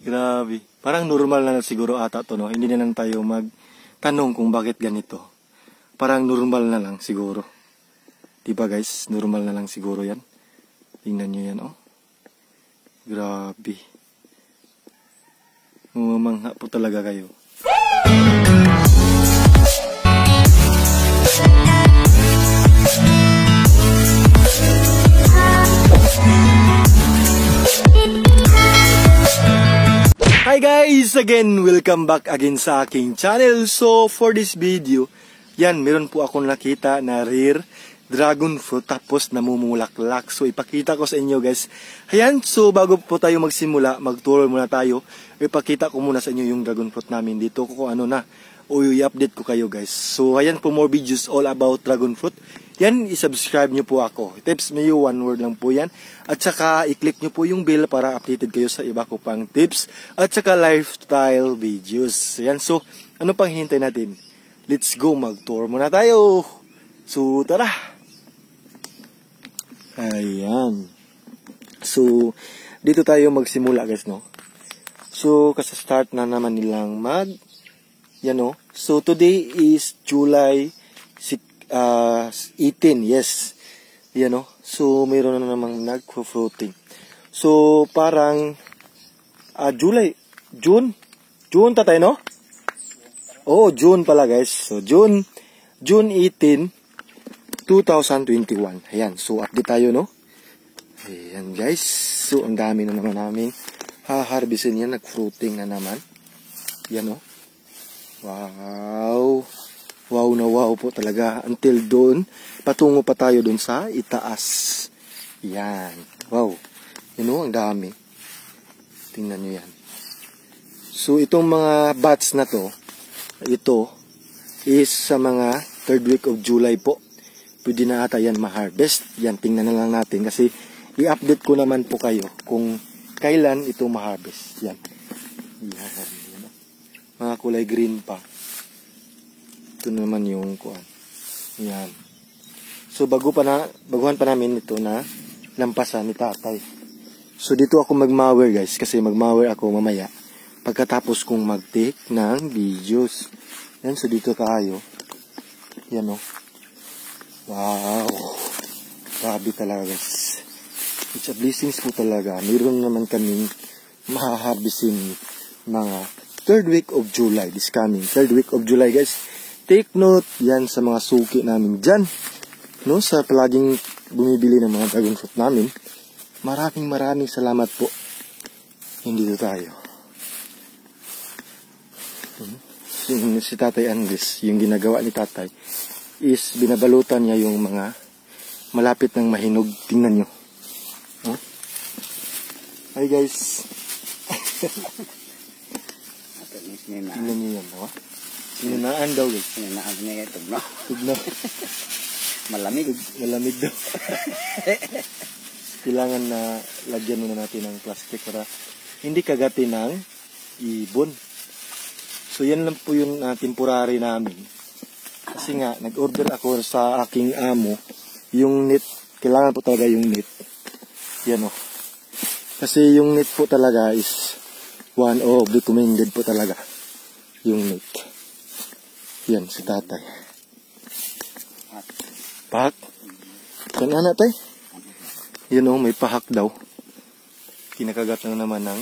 Grabe. Parang normal na siguro ata to, no? Hindi na lang tayo magtanong kung bakit ganito. Parang normal na lang siguro. Diba guys? Normal na lang siguro yan. Tingnan nyo yan, oh. Grabe. Mamangha po talaga kayo. Hi guys! Again, welcome back again sa aking channel. So, for this video, yan, meron po akong nakita na rare dragon fruit tapos namumulaklak. So, ipakita ko sa inyo guys. Ayan, so bago po tayo magsimula, magturo muna tayo. Ipakita ko muna sa inyo yung dragon fruit namin dito. Kung ano na, o i-update ko kayo guys. So, ayan po more videos all about dragon fruit. Yan, isubscribe nyo po ako. Tips may one word lang po yan. At saka, i-click nyo po yung bell para updated kayo sa iba ko pang tips. At saka, lifestyle videos. Yan, so, ano pang hintay natin? Let's go, mag-tour muna tayo. So, tara! Ayan. So, dito tayo magsimula guys, no? So, kasi start na naman nilang yan, no? So, today is July 18, yes. Yan, no? So, mayroon na namang nag-fruiting. So, parang June tatay, no? Oh, June pala guys. So, June 18, 2021. Ayan, so update tayo, no? Ayan guys. So, ang dami na naman namin haharbisin yan. Nag-fruiting na naman. Yan, no? Wow. Wow na wow po talaga. Until doon, patungo pa tayo doon sa itaas. Yan. Wow. You know, ang dami. Tingnan nyo yan. So, itong mga batch na to, ito is sa mga 3rd week of July po. Pwede na ata yan ma-harvest. Yan, tingnan na lang natin. Kasi, i-update ko naman po kayo kung kailan ito ma-harvest. Yan. Yan. Mga kulay green pa. Ito naman yung kuan. Yan. So baguhan pa namin ito na lampasan ni tatay. So dito ako magmower guys kasi magmower ako mamaya pagkatapos kong mag-take ng videos. Yan, so dito tayo. Yan, oh. Wow. Grabe talaga guys. It's a blessings po talaga. Mayroon naman kaming mahaharbisin mga 3rd week of July. This coming 3rd week of July guys. Take note yan sa mga suki namin dyan. No, sa palaging bumibili ng mga dragon fruit namin. Maraming salamat po. Hindi dito tayo. Si Tatay Andres, yung ginagawa ni Tatay is binabalutan niya yung mga malapit ng mahinog. Tingnan nyo. Huh? Hi guys. Tingnan nyo yan. No? Sinunaan daw guys. Sinunaan niya ito, no? Tugnaw. Malamig. Malamig daw. Kailangan na lagyan muna natin ng plastic para hindi kagatin ng ibon. So yan lang po yung temporary namin. Kasi nga, nag-order ako sa aking amo. Yung net, kailangan po talaga yung net. Yan, oh. Kasi yung net po talaga is one of recommended po talaga. Yung net. Yan, si tatay. Pahak? Saan anak tay? Yan o, may pahak daw. Kinakagat lang naman ng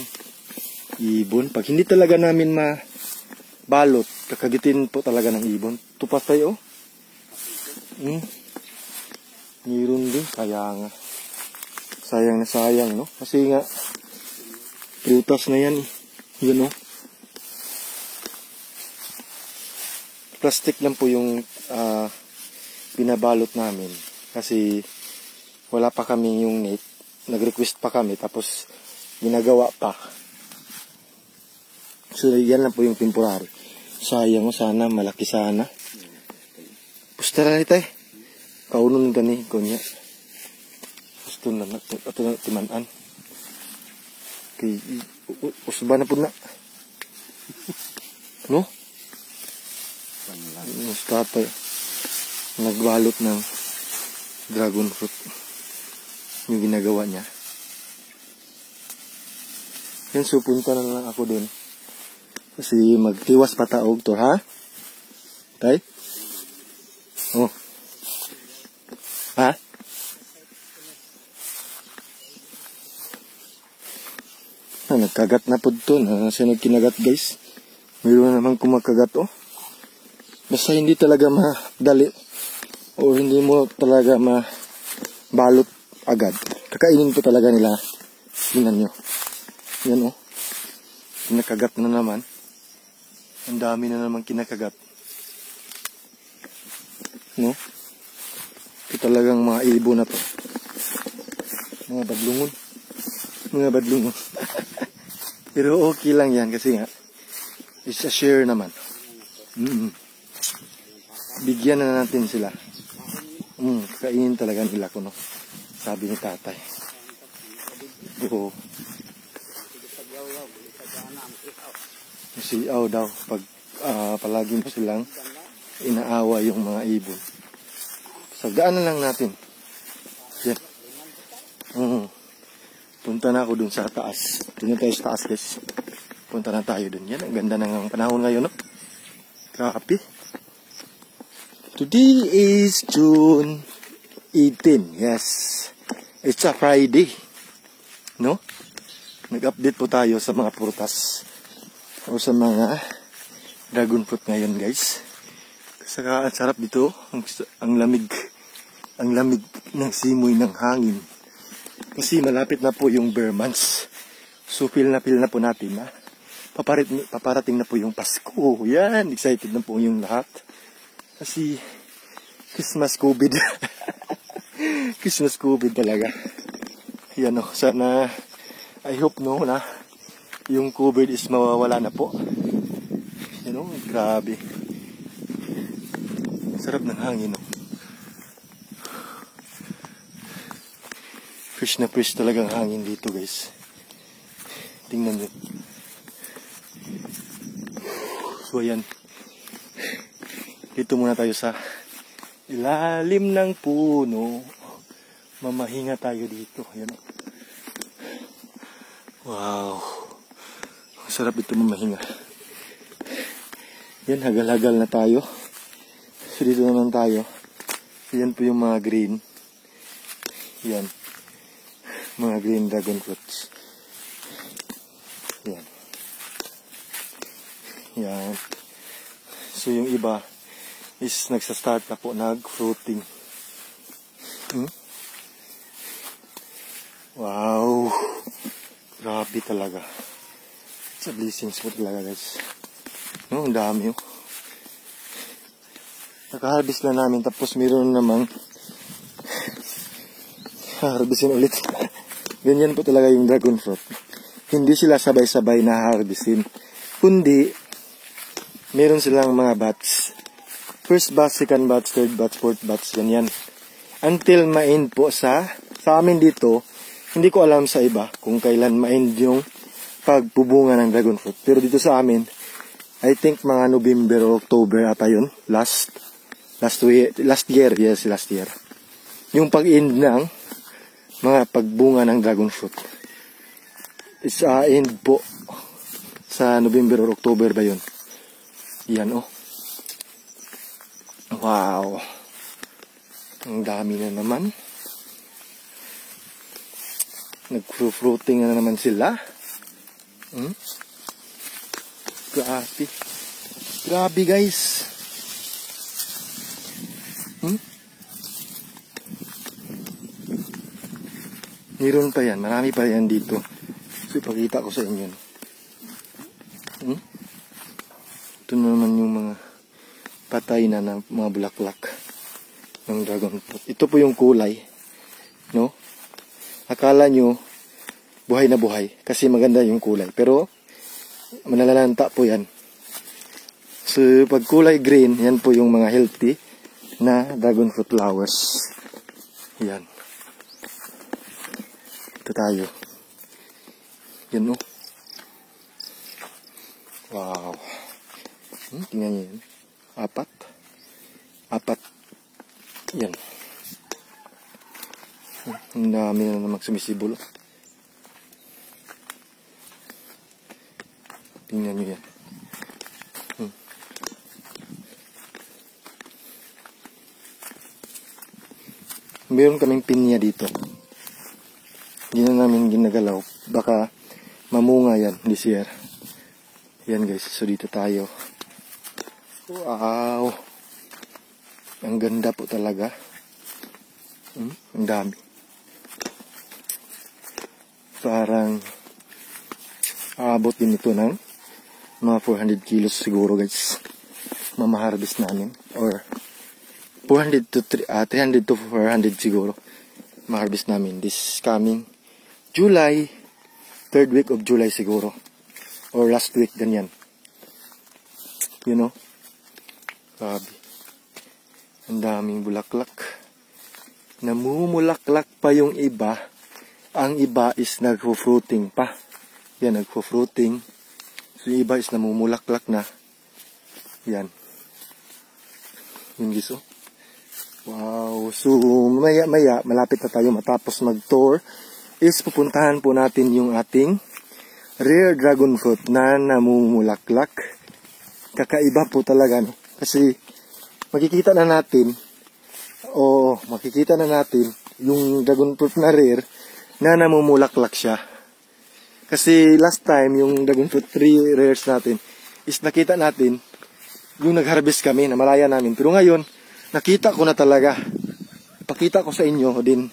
ibon. Pag hindi talaga namin mabalot, kakagitin po talaga ng ibon. Tupas tayo, oh. Mayroon din. Kaya nga. Sayang na sayang, no? Kasi nga, prutas na yan, eh. Yan, oh. Plastic lang po yung pinabalot namin kasi wala pa kami yung net. Nag-request pa kami tapos ginagawa pa. So yan lang po yung temporary. Sayang mo, sana malaki sana. Pusta na tayo. Kaunon gani kunya. Gusto na ato na timanan. Kay usba na pud na. No? Mas tatay nagbalot ng dragon fruit yung ginagawa niya. Yan, so punta na lang ako dun. Kasi magtiwas pataog to, ha? Tay? Oh. Ha? Nagkagat na po to. Siya nagkinagat, guys. Mayroon naman kumakagat, oh. Basta hindi talaga madali. O hindi mo talaga mabalot agad. Kakainin po talaga nila. Tingnan nyo. Yan, oh. Kinakagat na naman. Ang dami na naman kinakagat. No? Ito talagang mga ibon na to. Mga badlungon. Mga badlungon. Pero okay lang yan kasi nga it's a share naman. Bigyan na natin sila. Kainin talaga nila ko, no? Sabi ni tatay. Oo. Siaw daw pag palagi mo silang inaawa yung mga ibon. Sagaan na lang natin. Yan. Punta na ako dun sa taas. Tingnan tayo sa taas, guys. Punta na tayo dun. Yan, ang ganda ng panahon ngayon, no? Grabe. Today is June 18. Yes. It's a Friday. No? Nag-update po tayo sa mga prutas. O sa mga dragon fruit ngayon, guys. Saka ang sarap dito. Ang lamig. Ang lamig ng simoy ng hangin. Kasi malapit na po yung bare months. So feel na po natin na paparating na po yung Pasko. Yan, excited na po yung lahat. Kasi Christmas COVID. Christmas COVID talaga. Yan, o, sana I hope na yung COVID is mawawala na po. Yan, o, grabe. Sarap ng hangin, o. Fresh na fresh talagang hangin dito, guys. Tingnan nyo. So, ayan. Dito muna tayo sa ilalim ng puno. Mamahinga tayo dito. Ayan. Wow. Ang sarap dito mamahinga. Yan, hagal-hagal na tayo. So, dito naman tayo. Yan po yung mga green. Yan. Mga green dragon fruits. Yan. Yan. So yung iba is nagsa-start na po nag-fruiting. Wow. Grabe talaga. It's a blessings po talaga, guys. No, ang dami, oh. Naka-harvest na namin tapos meron namang harvestin ulit. Ganyan po talaga yung dragon fruit. Hindi sila sabay-sabay na harvestin. Kundi, meron silang mga batch. First batch, second batch, third batch, fourth batch, ganyan. Until ma-end po sa amin dito, hindi ko alam sa iba kung kailan ma-end yung pagbubunga ng dragon fruit. Pero dito sa amin, I think mga November or October ata yun. Last year. Yes, last year. Yung pag-end ng mga pagbunga ng dragon fruit. It's end po sa November or October ba yun? Yan, oh. Wow. Ang dami na naman. Nag-fruiting na naman sila. Grabe. Grabe, guys. Meron pa yan. Marami pa yan dito. So, ipakita ko sa inyo. Ito naman yung mga patay na ng mga bulaklak ng dragon fruit. Ito po yung kulay. No? Akala nyo, buhay na buhay. Kasi maganda yung kulay. Pero, manalalanta po yan. So, pag kulay green, yan po yung mga healthy na dragon fruit flowers. Yan. Ito tayo. Yan, oh. Wow. Tingnan nyo yan. Apat. Yan. Ang dami na naman sumisibol. Tingnan nyo yan. Meron kaming pinya dito. Hindi na namin ginagalaw. Baka mamunga yan this year. Yan guys, so dito tayo. Wow! Ang ganda po talaga. Ang dami. Parang aabot din ito ng mga 400 kilos siguro guys. Mamaharvest namin. Or 300 to 400 siguro. Maharvest namin this coming July. 3rd week of July siguro. Or last week, ganyan. You know? Grabe. Ang daming bulaklak. Namumulaklak pa yung iba. Ang iba is nagfo-fruiting pa. Yan, nagfo-fruiting. So, yung iba is namumulaklak na. Yan. Yung giso. Wow. So, maya-maya, malapit na tayo matapos mag-tour. Is pupuntahan po natin yung ating rare dragon fruit na namumulaklak. Kakaiba po talaga, no? Kasi makikita na natin yung dragon fruit na rare na namumulaklak siya. Kasi last time yung dragon fruit 3 rares natin is nakita natin yung nag-harvest kami na malaya namin. Pero ngayon nakita ko na talaga. Ipakita ko sa inyo din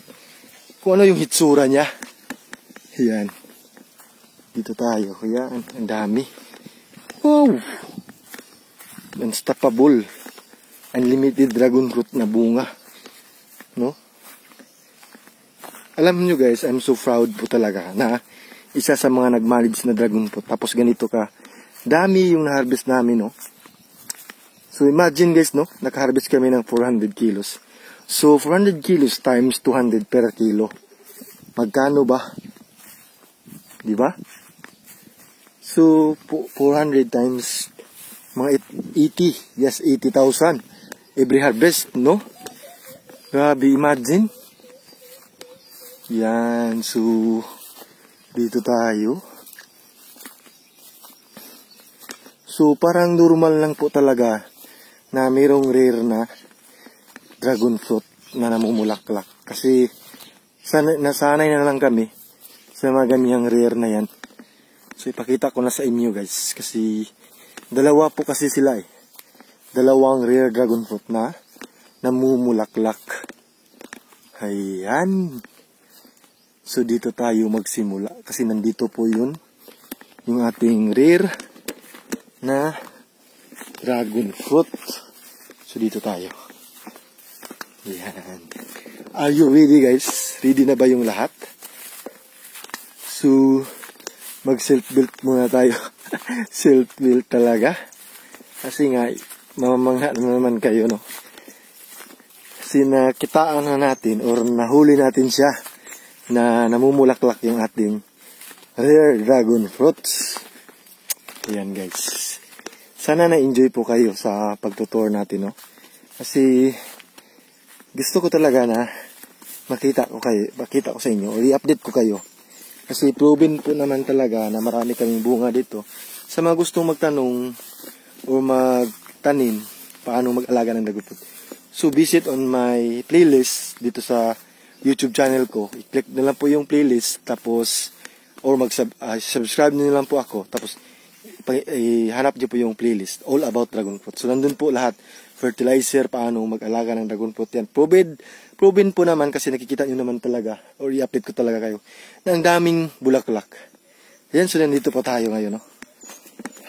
kung ano yung hitsura niya. Yan. Dito tayo. Yan. Ang dami. Wow! Unstoppable. Unlimited dragon fruit na bunga. No? Alam nyo guys, I'm so proud po talaga na isa sa mga nag-manage na dragon fruit. Tapos ganito ka. Dami yung na-harvest namin, no? So imagine guys, no? Naka-harvest kami ng 400 kilos. So 400 kilos times 200 per kilo. Magkano ba? Di ba? So 400 times mga 80. Yes, 80,000 every harvest, no? Grabe, imagine. Yan, so dito tayo. So parang normal lang po talaga na mayroong rare na dragon fruit na namumulaklak. Kasi nasanay na lang kami sa mga ganyang rare na yan. So ipakita ko na sa inyo guys. Kasi dalawa po kasi sila eh. Dalawang rare dragon fruit na namumulaklak. Ayan. So dito tayo magsimula. Kasi nandito po yun. Yung ating rare na dragon fruit. So dito tayo. Ayan. Are you ready guys? Ready na ba yung lahat? So, mag-self-built muna tayo. Self-built talaga. Kasi nga, mamamangha na naman kayo, no? Kasi nakitaan na natin or nahuli natin siya na namumulaklak yung ating rare dragon fruits. Ayan guys. Sana na-enjoy po kayo sa pagtutour natin, no? Kasi gusto ko talaga na makita ko sa inyo o i-update ko kayo. Kasi proven po naman talaga na marami kaming bunga dito. Sa mga gustong magtanong o magtanim, paano mag-alaga ng dragon fruit. So visit on my playlist dito sa YouTube channel ko. I-click na lang po yung playlist tapos or subscribe nyo lang po ako. Tapos hanap nyo po yung playlist all about dragon fruit. So nandun po lahat. Fertilizer, paano mag-alaga ng dragon fruit yan. Proven po naman kasi nakikita nyo naman talaga or i-update ko talaga kayo na ang daming bulaklak. Ayan, so nandito pa tayo ngayon, no?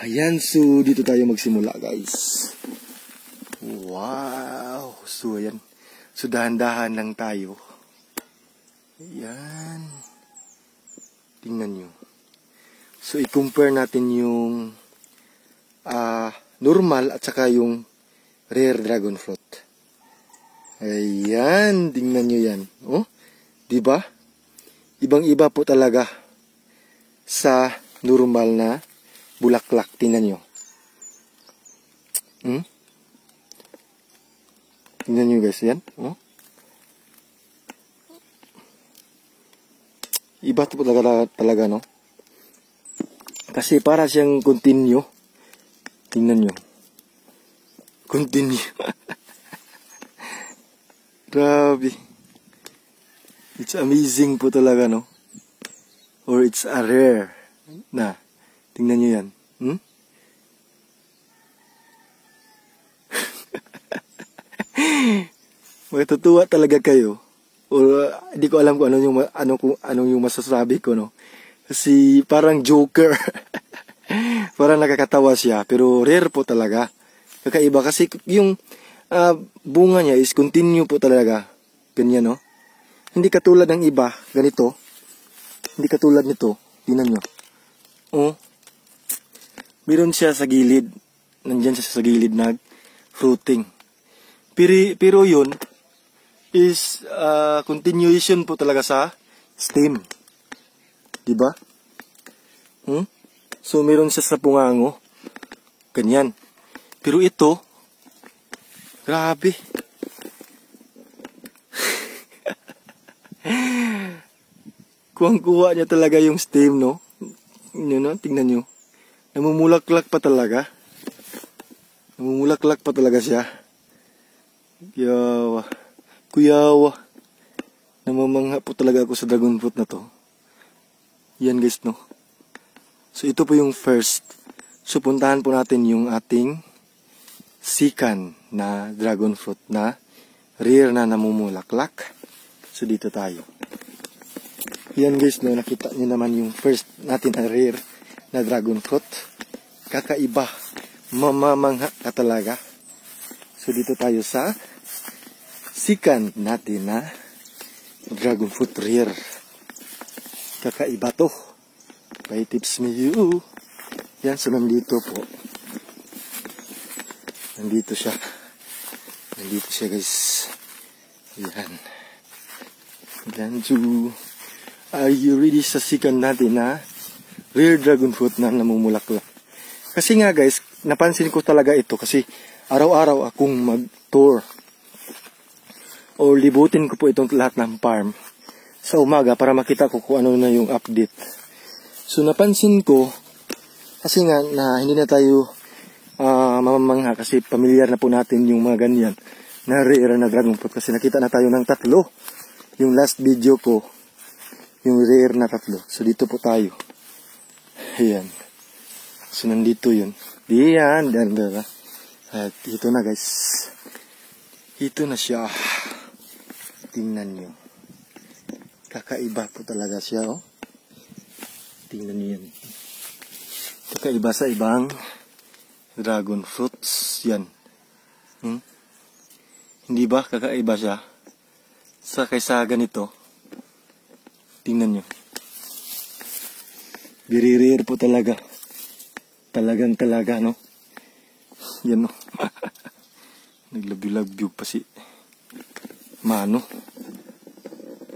Ayan, so dito tayo magsimula, guys. Wow! So, ayan. So, dahan-dahan lang tayo. Ayan. Tingnan nyo. So, i-compare natin yung normal at saka yung rare dragon fruit. Ayan, tingnan nyo yan. Oh, di ba? Ibang-iba po talaga sa normal na bulaklak. Tingnan nyo. Tingnan nyo guys, yan. Oh. Iba po talaga, no? Kasi para siyang continue. Tingnan nyo. Continue. Grabe. It's amazing po talaga, no? Or it's a rare na. Tingnan nyo yan. Matutuwa talaga kayo. Or hindi ko alam kung anong yung masasabi ko, no? Kasi parang Joker. Parang nakakatawa siya, pero rare po talaga. Kakaiba kasi yung bunga niya is continue po talaga. Ganyan, no? Hindi katulad ng iba, ganito. Hindi katulad nito. Tingnan nyo. Oh. Meron siya sa gilid. Nandyan siya sa gilid nag-fruiting. Pero yun is continuation po talaga sa stem. Diba? So, meron siya sa pungango. Ganyan. Pero ito, grabe. Kuwang-kuha niya talaga yung stem, no? Tingnan nyo. Namumulaklak pa talaga. Namumulaklak pa talaga siya. Kuyawa. Namamangha po talaga ako sa dragon fruit na to. Yan guys, no? So, ito po yung first. So, puntahan po natin yung ating second na dragon fruit na rare na namumulaklak. So, dito tayo. Yan guys, no, nakita niyo naman yung first natin na rare na dragon fruit. Kakaiba. Mamamangha ka talaga. So, dito tayo sa second natin na dragon fruit rare. Kakaiba to. By Tips Me You. Yan, so nandito po. Nandito siya. Nandito siya guys. Yan. Yan, so are you ready sa second natin na rare dragon fruit na namumulaklak? Kasi nga guys, napansin ko talaga ito kasi araw-araw akong mag-tour. O libutin ko po itong lahat ng farm sa umaga para makita ko kung ano na yung update. So napansin ko, kasi nga na hindi na tayo mamamangha kasi pamilyar na po natin yung mga ganyan na rare na dragon fruit kasi nakita na tayo ng 3. Yung last video ko, yung rare na 3. So, dito po tayo. Ayan. So, nandito yun. Diyan. At ito na, guys. Ito na siya. Tingnan nyo. Kakaiba po talaga siya, oh. Tingnan nyo yan. Kakaiba sa ibang dragon fruits. Yan. Hindi ba? Kakaiba siya. Sa kaysa ganito. Tingnan nyo. Very rare po talaga. Talagang talaga, no? Yan, no? Naglabyo-labyo pa si Mano.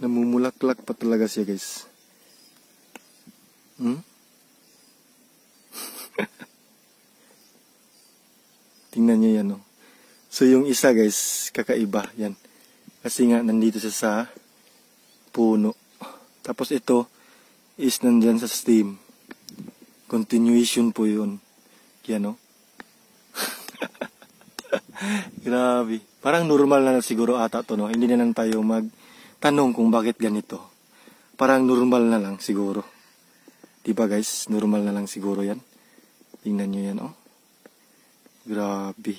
Namumulaklak pa talaga siya, guys. Tingnan nyo yan, no? So, yung isa, guys, kakaiba. Yan. Kasi nga, nandito siya sa puno. Tapos ito is nandyan sa stem. Continuation po yun. Yan, no? Grabe. Parang normal na siguro ata to, no? Hindi na lang tayo magtanong kung bakit ganito. Parang normal na lang siguro. Diba guys? Normal na lang siguro yan. Tingnan nyo yan, oh. Grabe.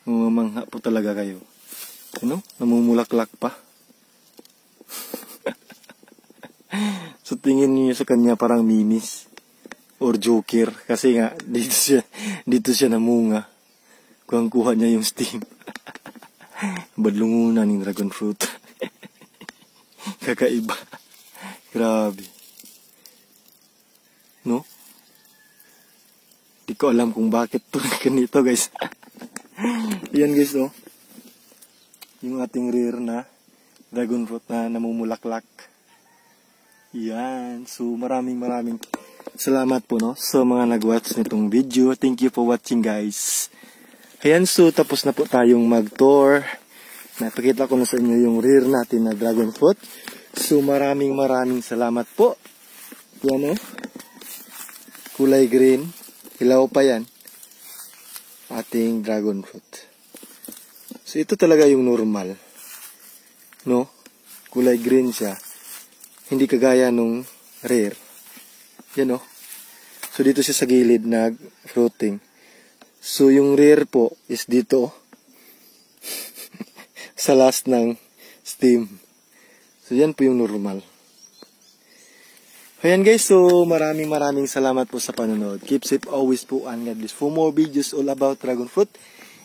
Mamamangha po talaga kayo. Ano? Namumulaklak pa. So tingin niyo sa kanya parang mimis or joker kasi nga dito siya namunga. Kuha niya yung steam. Badlungunan ng dragon fruit. Kakaiba. Grabe. No? Di ko alam kung bakit to ganito, guys. Yan guys, oh. Yung ating rare na dragon fruit na namumulaklak. Yan. So, maraming salamat po, no, sa mga nag-watch nitong video. Thank you for watching, guys. Ayan, so, tapos na po tayong mag-tour. Napakita ko na sa inyo yung rare natin na dragon fruit. So, maraming salamat po. Yan, oh. kulay green. Hilaw pa yan. Ating dragon fruit. So, ito talaga yung normal. No? Kulay green siya. Hindi kagaya nung rare. Yan, no? So, dito siya sa gilid nag-fruiting. So, yung rare po is dito. Sa last ng stem. So, yan po yung normal. Ayan guys, so maraming salamat po sa panonood. Keep safe always po and God bless. For more videos all about dragon fruit,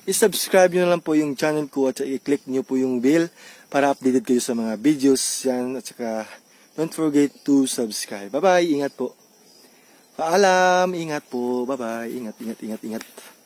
i-subscribe nyo na lang po yung channel ko at i-click nyo po yung bell para updated kayo sa mga videos yan. At saka, don't forget to subscribe. Bye-bye, ingat po. Paalam, ingat po. Bye-bye, ingat.